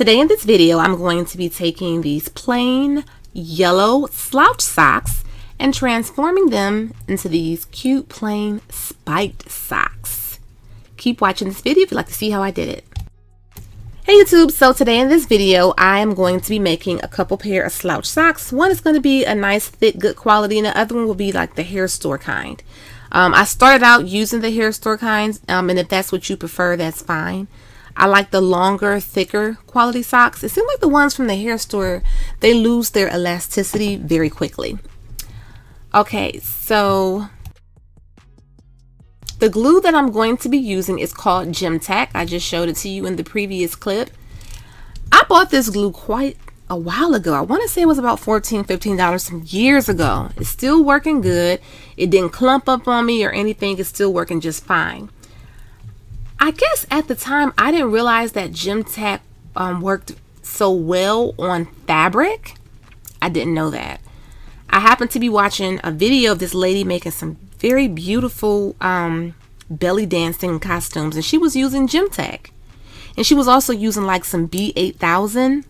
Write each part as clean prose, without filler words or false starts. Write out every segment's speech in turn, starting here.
Today in this video, I'm going to be taking these plain yellow slouch socks and transforming them into these cute plain spiked socks. Keep watching this video if you'd like to see how I did it. Hey YouTube, so today in this video, I am going to be making a couple pair of slouch socks. One is going to be a nice, thick, good quality, and the other one will be like the hair store kind. I started out using the hair store kinds, and if that's what you prefer, that's fine. I like the longer, thicker quality socks. It seems like the ones from the hair store, they lose their elasticity very quickly. Okay, so the glue that I'm going to be using is called GemTac. I just showed it to you in the previous clip. I bought this glue quite a while ago. I want to say it was about $14, $15 some years ago. It's still working good. It didn't clump up on me or anything. It's still working just fine. I guess at the time I didn't realize that GemTac worked so well on fabric. I didn't know that. I happened to be watching a video of this lady making some very beautiful belly dancing costumes, and she was using GemTac, and she was also using like some B8000,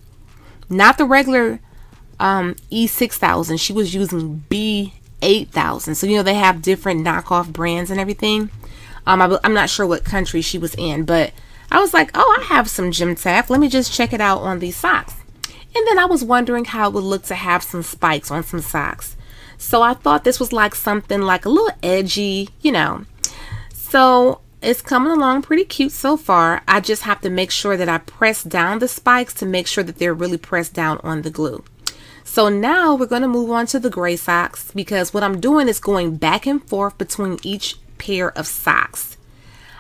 not the regular E6000. She was using B8000. So you know they have different knockoff brands and everything. I'm not sure what country she was in, but I was like, oh, I have some GemTac. Let me just check it out on these socks. And then I was wondering how it would look to have some spikes on some socks. So I thought this was like something like a little edgy, you know. So it's coming along pretty cute so far. I just have to make sure that I press down the spikes to make sure that they're really pressed down on the glue. So now we're going to move on to the gray socks, because what I'm doing is going back and forth between each pair of socks.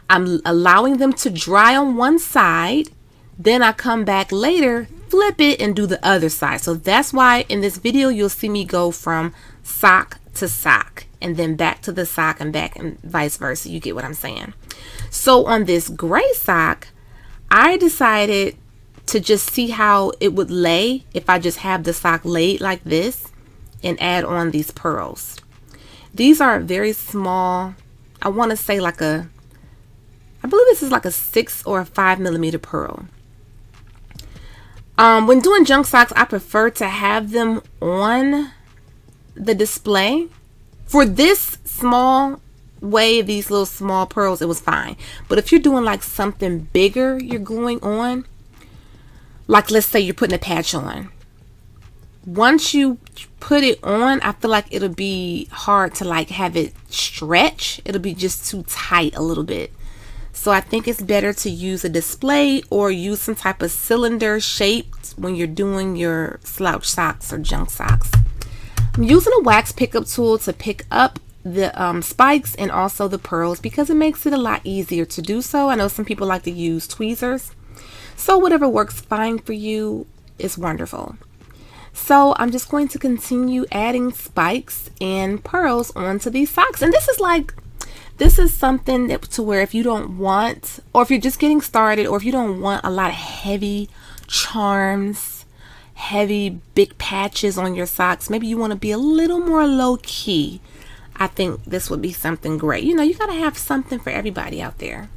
I'm allowing them to dry on one side, then I come back later, flip it, and do the other side. So that's why in this video you'll see me go from sock to sock and then back to the sock and back and vice versa. You get what I'm saying? So on this gray sock, I decided to just see how it would lay if I just have the sock laid like this and add on these pearls. These are very small. I want to say like I believe this is like a 6 or a 5 millimeter pearl. When doing junk socks, I prefer to have them on the display. For this small way, these little small pearls, it was fine. But if you're doing like something bigger you're gluing on, like let's say you're putting a patch on. Once you put it on, I feel like it'll be hard to like have it stretch. It'll be just too tight a little bit. So I think it's better to use a display or use some type of cylinder shaped when you're doing your slouch socks or junk socks. I'm using a wax pickup tool to pick up the spikes and also the pearls because it makes it a lot easier to do so. I know some people like to use tweezers. So whatever works fine for you is wonderful. So I'm just going to continue adding spikes and pearls onto these socks. And this is something that to where if you don't want, or if you're just getting started, or if you don't want a lot of heavy charms, heavy big patches on your socks, maybe you want to be a little more low key, I think this would be something great. You know, you got to have something for everybody out there.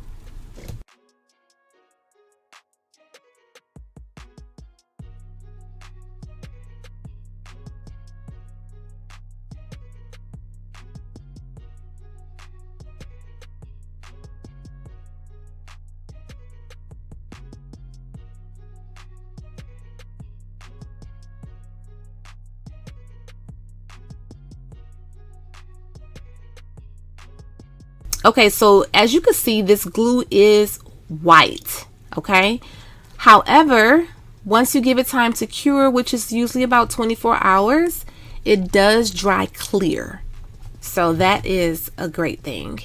Okay, so as you can see, this glue is white, okay? However, once you give it time to cure, which is usually about 24 hours, it does dry clear. So that is a great thing.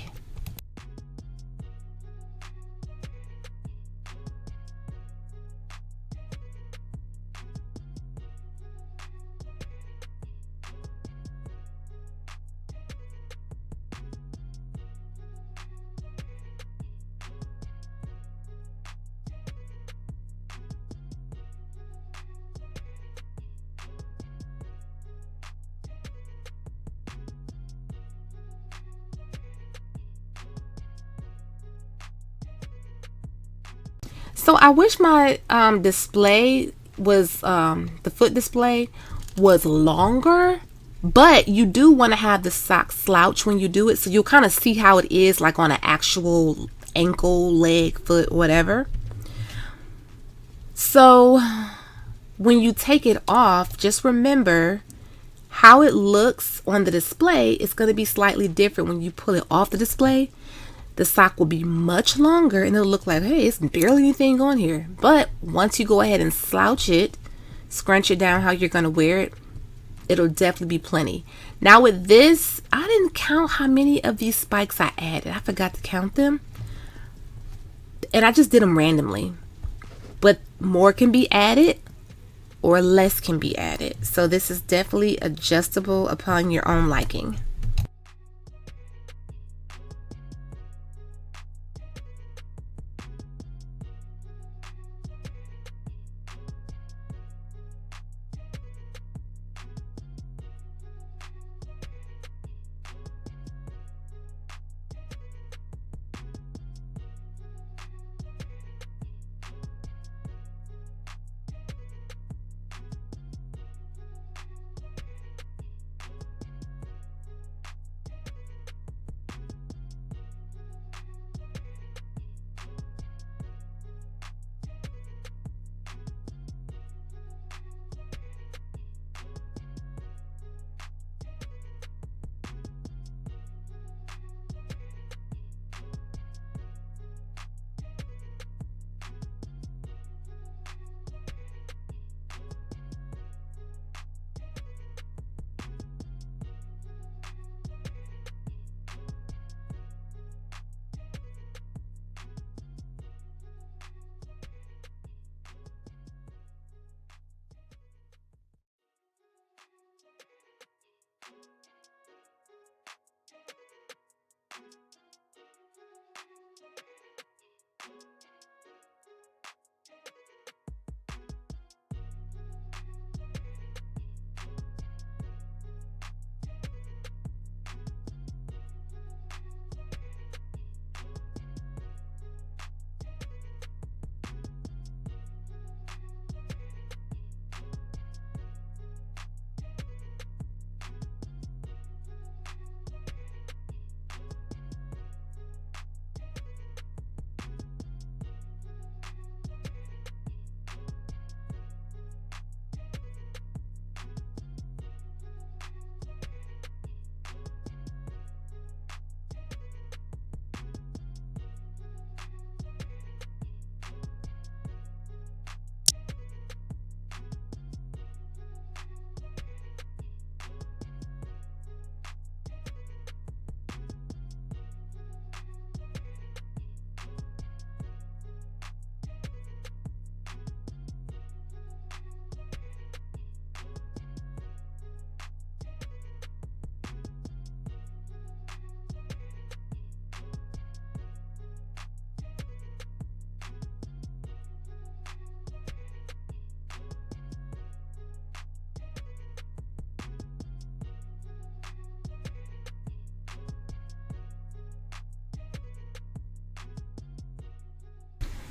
So I wish my display was the foot display was longer, but you do want to have the sock slouch when you do it, so you'll kind of see how it is like on an actual ankle, leg, foot, whatever. So when you take it off, just remember how it looks on the display is going to be slightly different when you pull it off the display. The sock will be much longer and it'll look like, hey, it's barely anything on here. But once you go ahead and slouch it, scrunch it down how you're going to wear it, it'll definitely be plenty. Now with this, I didn't count how many of these spikes I added. I forgot to count them. And I just did them randomly. But more can be added or less can be added. So this is definitely adjustable upon your own liking.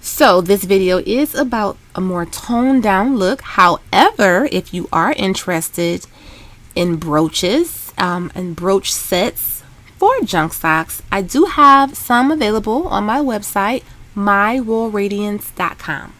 So this video is about a more toned down look. However, if you are interested in brooches and brooch sets for junk socks, I do have some available on my website, myroyalradiance.com.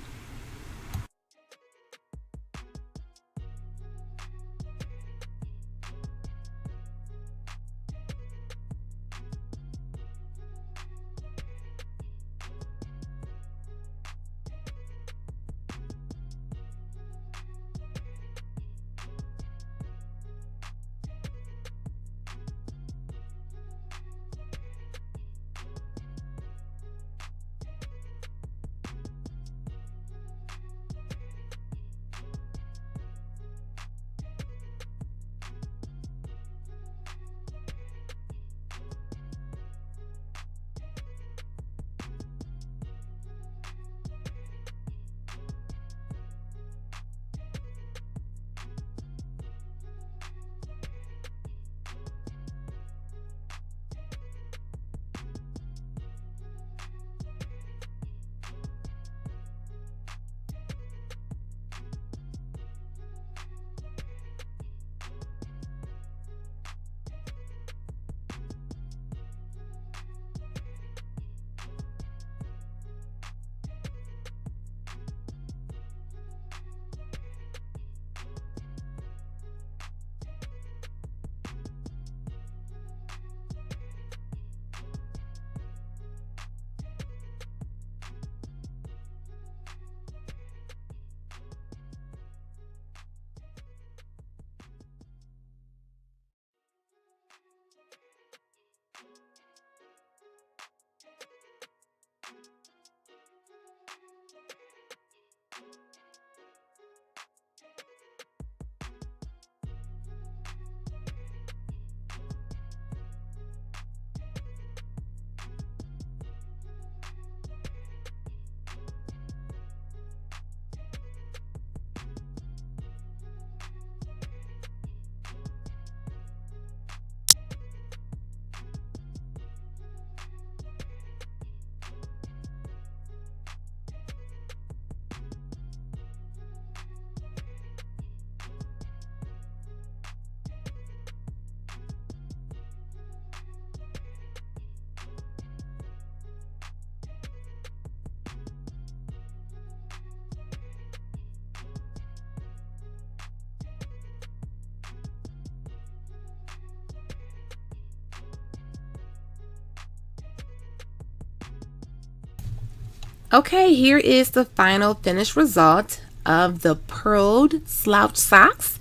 Okay, here is the final finished result of the pearled slouch socks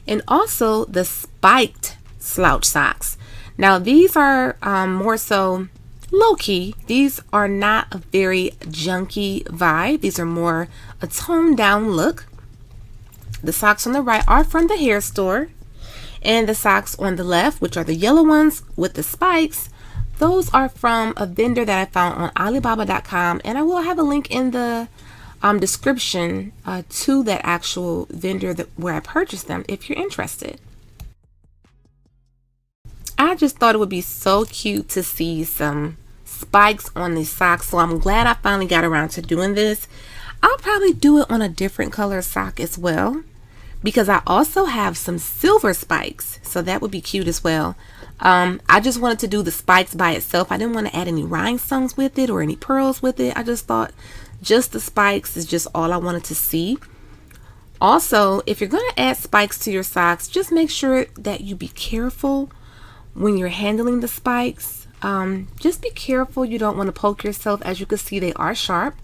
and also the spiked slouch socks. Now these are more so low-key. These are not a very junky vibe. These are more a toned down look. The socks on the right are from the hair store, and the socks on the left, which are the yellow ones with the spikes, those are from a vendor that I found on Alibaba.com, and I will have a link in the description to that actual vendor where I purchased them if you're interested. I just thought it would be so cute to see some spikes on these socks, so I'm glad I finally got around to doing this. I'll probably do it on a different color sock as well, because I also have some silver spikes, so that would be cute as well. I just wanted to do the spikes by itself. I didn't want to add any rhinestones with it or any pearls with it. I just thought just the spikes is just all I wanted to see. Also, if you're going to add spikes to your socks, just make sure that you be careful when you're handling the spikes. Just be careful. You don't want to poke yourself. As you can see, they are sharp.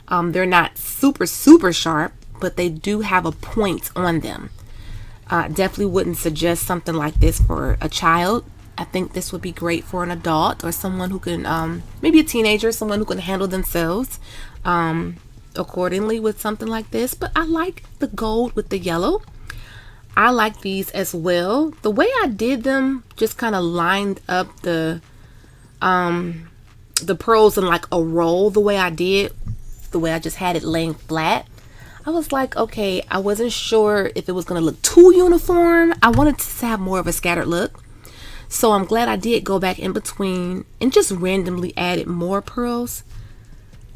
They're not super sharp, but they do have a point on them. Definitely wouldn't suggest something like this for a child. I think this would be great for an adult or someone who can, maybe a teenager, someone who can handle themselves accordingly with something like this. But I like the gold with the yellow. I like these as well. The way I did them, just kind of lined up the pearls in like a roll. The way I just had it laying flat. I was like, okay, I wasn't sure if it was going to look too uniform. I wanted to have more of a scattered look. So I'm glad I did go back in between and just randomly added more pearls.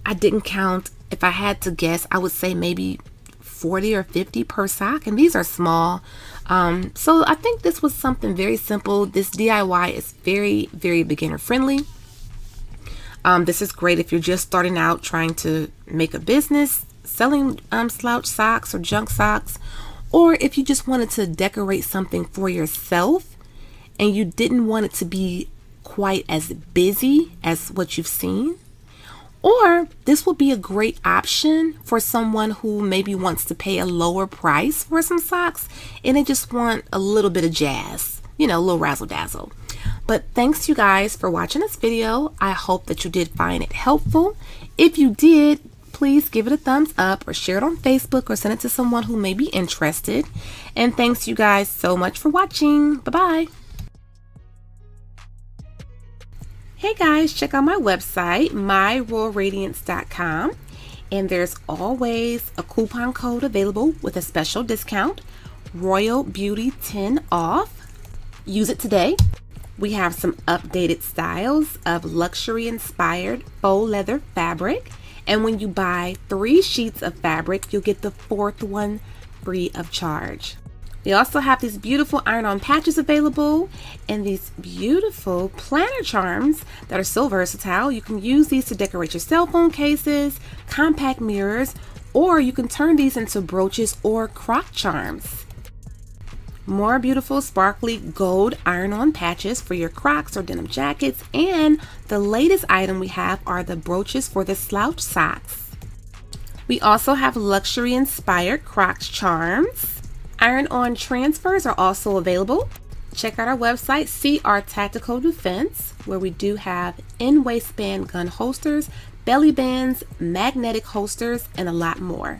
I didn't count. If I had to guess, I would say maybe 40 or 50 per sock, and these are small. So I think this was something very simple. This DIY is very, very beginner friendly. This is great if you're just starting out trying to make a business selling slouch socks or junk socks, or if you just wanted to decorate something for yourself and you didn't want it to be quite as busy as what you've seen. Or this would be a great option for someone who maybe wants to pay a lower price for some socks and they just want a little bit of jazz, you know, a little razzle dazzle. But thanks you guys for watching this video. I hope that you did find it helpful. If you did, please give it a thumbs up or share it on Facebook or send it to someone who may be interested. And thanks you guys so much for watching. Bye-bye. Hey guys, check out my website, myroyalradiance.com, and there's always a coupon code available with a special discount, Royal Beauty 10 off. Use it today. We have some updated styles of luxury inspired faux leather fabric, and when you buy 3 sheets of fabric, you'll get the 4th one free of charge. We also have these beautiful iron-on patches available and these beautiful planner charms that are so versatile. You can use these to decorate your cell phone cases, compact mirrors, or you can turn these into brooches or croc charms. More beautiful sparkly gold iron-on patches for your Crocs or denim jackets, and the latest item we have are the brooches for the slouch socks. We also have luxury inspired Crocs charms. Iron-on transfers are also available. Check out our website, see our tactical defense, where we do have in-waistband gun holsters, belly bands, magnetic holsters, and a lot more.